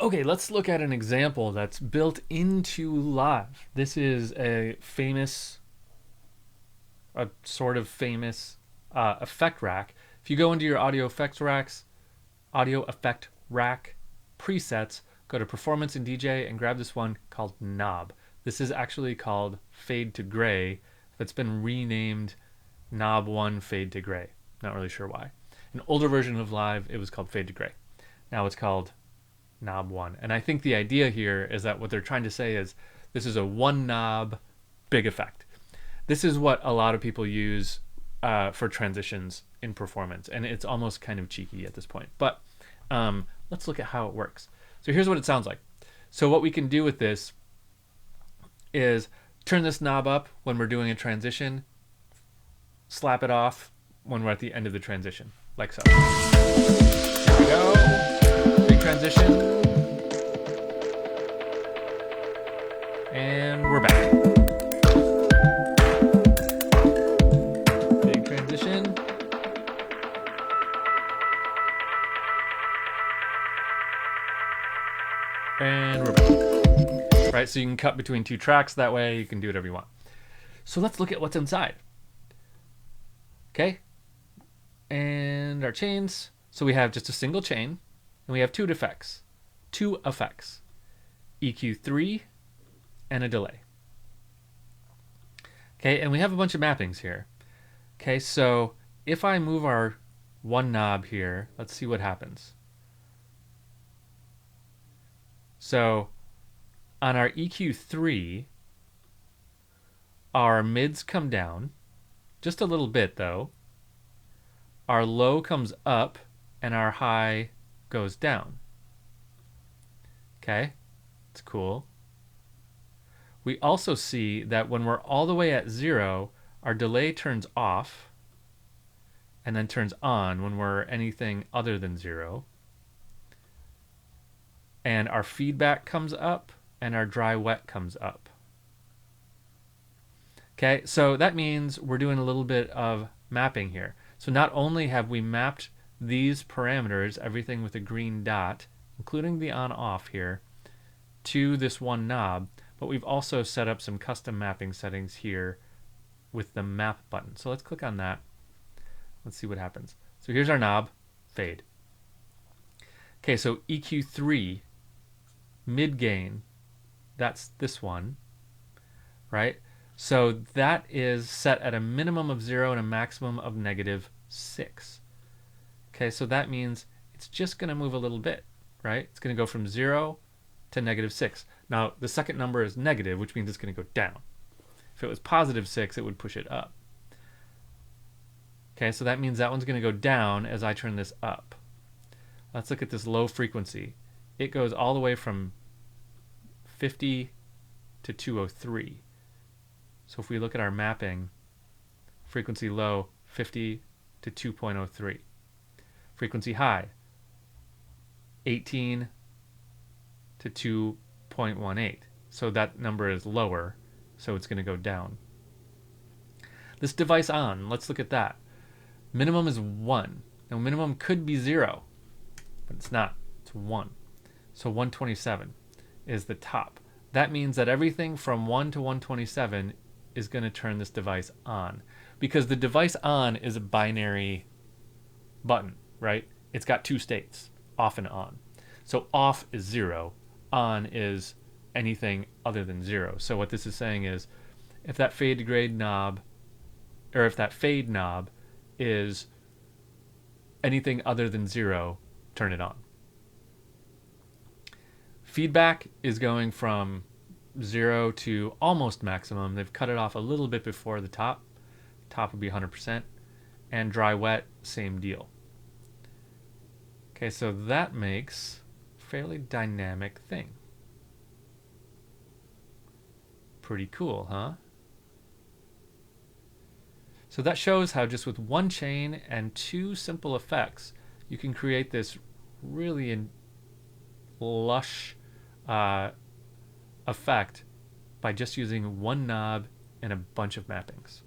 Okay, let's look at an example that's built into Live. This is a sort of famous effect rack. If you go into your audio effect rack presets, go to Performance in DJ and grab this one called Knob. This is actually called Fade to Gray. It's been renamed Knob 1 Fade to Gray. Not really sure why. An older version of Live, it was called Fade to Gray. Now it's called Knob 1. And I think the idea here is that what they're trying to say is this is a one knob big effect. This is what a lot of people use for transitions in performance, and it's almost kind of cheeky at this point. But let's look at how it works. So here's what it sounds like. So what we can do with this is turn this knob up when we're doing a transition, slap it off when we're at the end of the transition, like so. Here we go. Big transition. And we're back. Big transition. And we're back. Right, so you can cut between two tracks that way. You can do whatever you want. So let's look at what's inside. Okay. And our chains. So we have just a single chain, and we have two effects. EQ3 and a delay. Okay, and we have a bunch of mappings here. Okay, so if I move our one knob here, let's see what happens. So on our EQ3, our mids come down, just a little bit though. Our low comes up and our high goes down. Okay, it's cool. We also see that when we're all the way at 0, our delay turns off and then turns on when we're anything other than 0. And our feedback comes up and our dry wet comes up. Okay, so that means we're doing a little bit of mapping here. So not only have we mapped these parameters, everything with a green dot, including the on-off here, to this one knob, but we've also set up some custom mapping settings here with the map button. So let's click on that. Let's see what happens. So here's our knob, fade. Okay, so EQ3, mid gain, that's this one, right? So that is set at a minimum of 0 and a maximum of -6. Okay, so that means it's just going to move a little bit, right? It's going to go from 0 to -6. Now, the second number is negative, which means it's going to go down. If it was +6, it would push it up. Okay, so that means that one's going to go down as I turn this up. Let's look at this low frequency. It goes all the way from 50 to 203. So if we look at our mapping, frequency low, 50 to 2.03. Frequency high, 18 to 2.18. So that number is lower, so it's going to go down. This device on, let's look at that. Minimum is 1. Now minimum could be 0, but it's not. It's 1. So 127 is the top. That means that everything from 1 to 127 is going to turn this device on, because the device on is a binary button, right? It's got two states, off and on. So off is 0, on is anything other than 0. So what this is saying is if that fade to gray knob, or if that fade knob is anything other than 0, turn it on. Feedback is going from 0 to almost maximum. They've cut it off a little bit before the top. Top would be 100%. And dry wet, same deal. Okay, so that makes a fairly dynamic thing. Pretty cool, huh? So that shows how just with one chain and two simple effects, you can create this really lush effect by just using one knob and a bunch of mappings.